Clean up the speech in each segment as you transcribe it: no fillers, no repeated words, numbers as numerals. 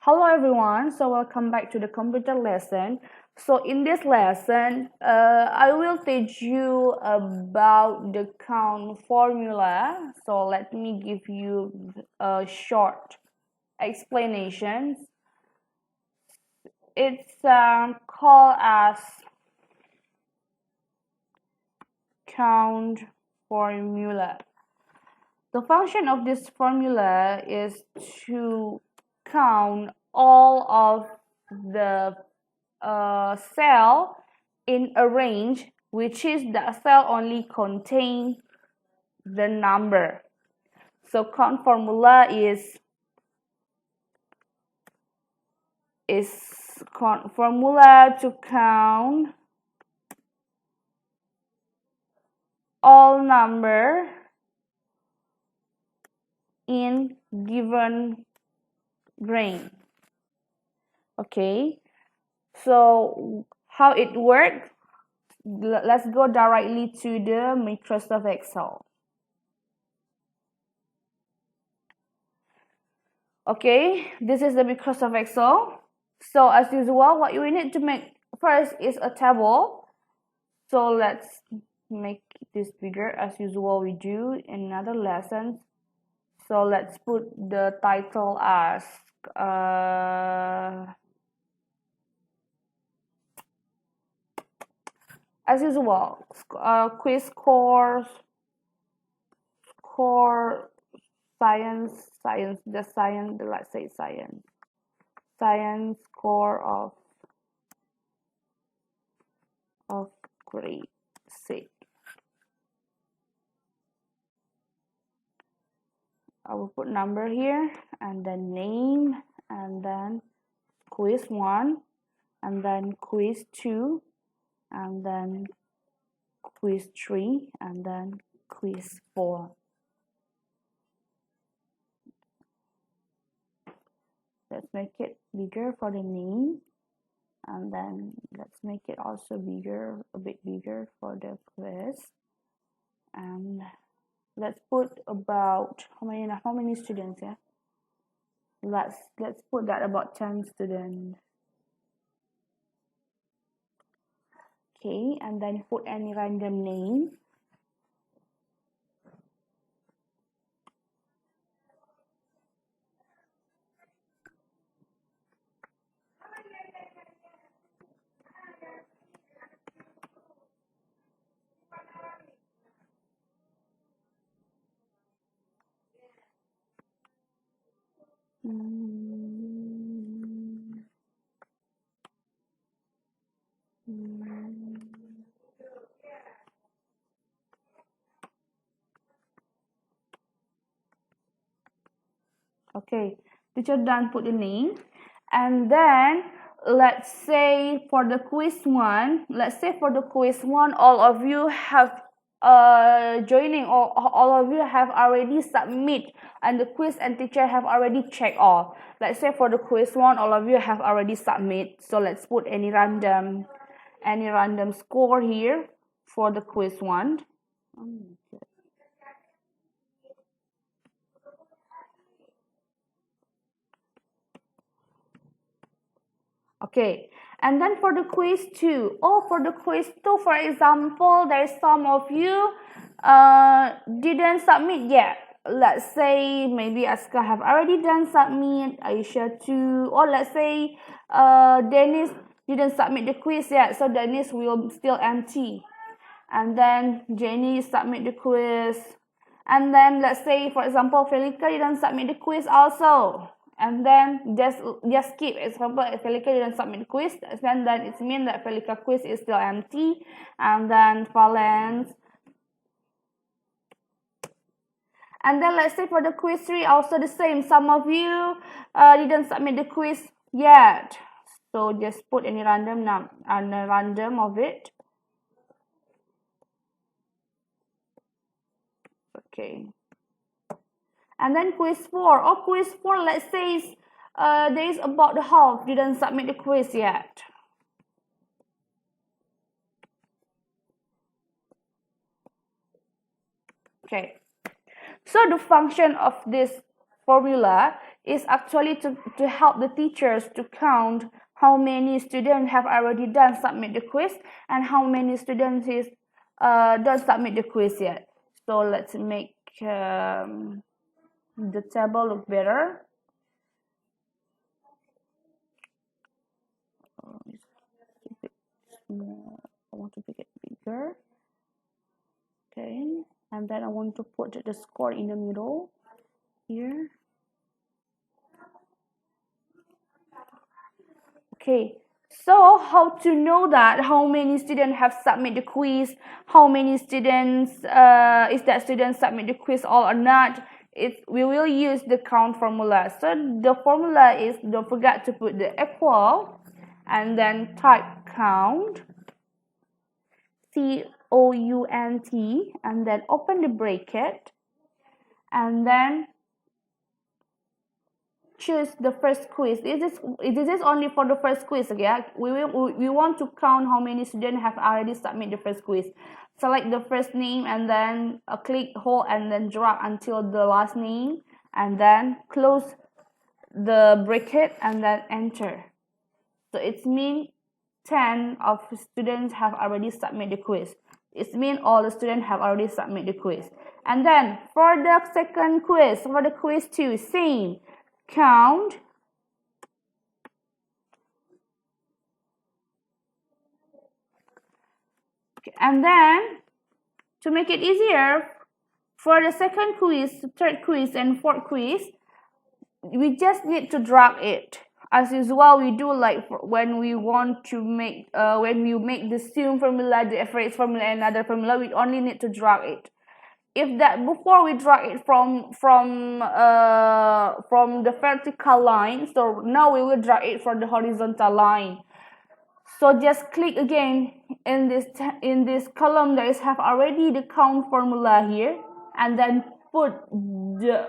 Hello everyone, so welcome back to the computer lesson. So in this lesson, I will teach you about the count formula. So let me give you a short explanation. It's called as count formula. The function of this formula is to count all of the cell in a range, which is the cell only contain the number. So count formula is formula to count all number in given range. Okay, so how it works? Let's go directly to the Microsoft Excel. Okay, this is the Microsoft Excel. So as usual, what you need to make first is a table. So let's make this bigger as usual we do in another lesson. So let's put the title as usual, quiz score science, let's say science score of grade 6. I will put number here and then name and then quiz 1 and then quiz 2 and then quiz 3 and then quiz 4. Let's make it bigger for the name, and then let's make it also bigger, a bit bigger for the quiz. And let's put about how many students? Yeah, let's put that about 10 students. Okay, and then put any random name. Okay, teacher done put the name, and then let's say for the quiz 1, all of you have joining, or all of you have already submit, and the quiz and teacher have already checked all. Let's say for the quiz 1, all of you have already submit, so let's put any random score here for the quiz 1. Okay, and then for the quiz 2, for the quiz 2, for example, there's some of you didn't submit yet. Let's say maybe Aska have already done submit, Aisha too, or let's say Dennis didn't submit the quiz yet, so Dennis will still empty. And then Jenny submit the quiz, and then let's say for example Felica didn't submit the quiz also, and then just skip. Example, if Felica didn't submit the quiz, then it means that Felica quiz is still empty. And then Valence, and then let's say for the quiz 3 also the same. Some of you didn't submit the quiz yet, so just put any random of it. Okay. And then quiz 4. Quiz 4, let's say there is about the half didn't submit the quiz yet. Okay. So the function of this formula is actually to help the teachers to count how many students have already done submit the quiz and how many students is don't submit the quiz yet. So let's make the table look better. I want to make it bigger. Okay, and then I want to put the score in the middle here. Okay, so how to know that how many students have submit the quiz, how many students is that students submit the quiz all or not? We will use the count formula. So the formula is, don't forget to put the equal and then type count, COUNT, and then open the bracket and then choose the first quiz. This is only for the first quiz. Okay, we want to count how many students have already submitted the first quiz. Select the first name and then click hold and then drag until the last name and then close the bracket and then enter. So it means 10 of students have already submitted the quiz. It means all the students have already submitted the quiz. And then for the second quiz, for the quiz 2, same. Count, and then to make it easier for the second quiz, third quiz, and fourth quiz, we just need to drag it. As usual, we do like when we want to make when we make the sum formula, the average formula, and another formula, we only need to drag it. If that before we drag it from the vertical line, so now we will drag it from the horizontal line. So just click again in this column that is have already the count formula here, and then put the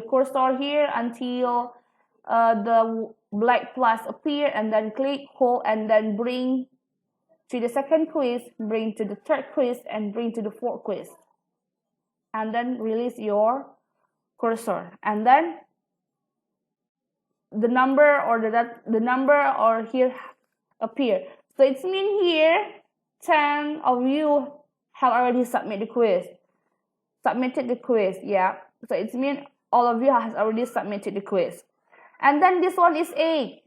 cursor here until the black plus appear, and then click hold and then bring to the second quiz, bring to the third quiz, and bring to the fourth quiz, and then release your cursor, and then the number or here appear. So it's mean here 10 of you have already submitted the quiz, yeah. So it's mean all of you has already submitted the quiz. And then this one is 8.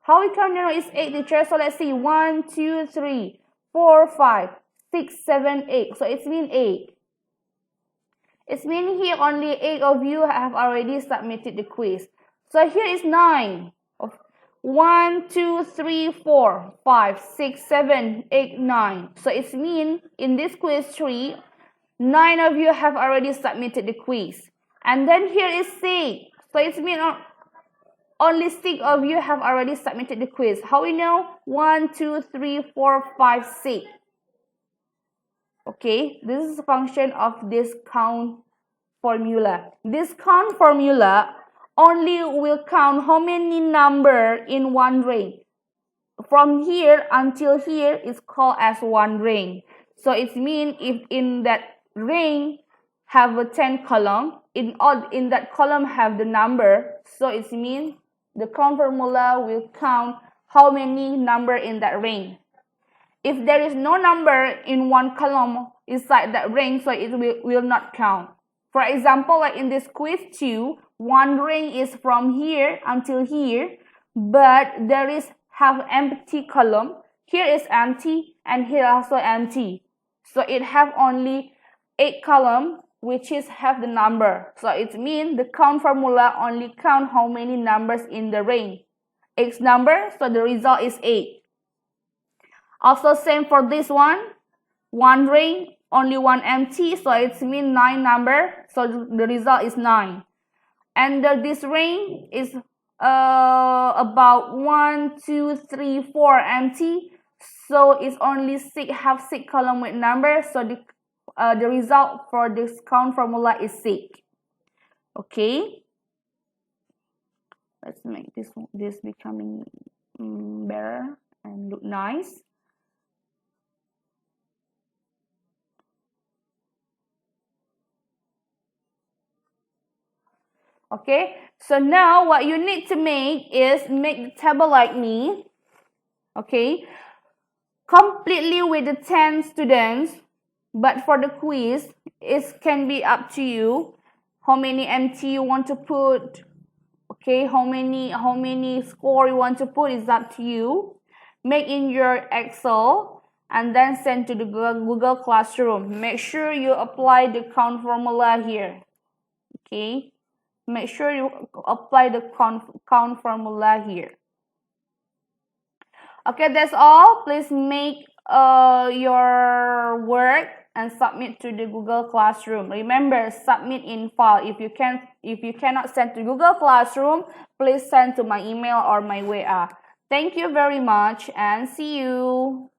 How we can know it's 8, teacher? So let's see, 1, 2, 3, 4, 5, 6, 7, 8. So it's mean 8. It's mean here only 8 of you have already submitted the quiz. So here is 9. 1, 2, 3, 4, 5, 6, 7, 8, 9. So it's mean in this quiz 3, 9 of you have already submitted the quiz. And then here is 6. So it's mean only 6 of you have already submitted the quiz. How we know? 1, 2, 3, 4, 5, 6. Okay, this is a function of this count formula. This count formula only will count how many number in one ring. From here until here is called as one ring. So it means if in that ring have a 10 column, in that column have the number, so it means the count formula will count how many number in that ring. If there is no number in one column inside that ring, so it will not count. For example, like in this quiz 2, one ring is from here until here, but there is have empty column. Here is empty and here also empty. So it have only 8 column, which is have the number. So it means the count formula only count how many numbers in the ring. X number, so the result is 8. Also same for this one ring, only one empty, so it means 9 number, so the result is 9. And this ring is about 1, 2, 3, 4 empty, so it's only 6 column with number, so the result for this count formula is 6. Okay, let's make this becoming better and look nice. Okay, so now what you need to make is make the table like me. Okay, completely with the 10 students, but for the quiz it can be up to you how many MT you want to put. Okay, how many score you want to put is up to you. Make in your Excel and then send to the Google Classroom. Make sure you apply the count formula here. Okay, make sure you apply the count formula here. Okay, that's all. Please make your work and submit to the Google Classroom. Remember, submit in file. If you cannot send to Google Classroom, please send to my email or my WA. Thank you very much and see you.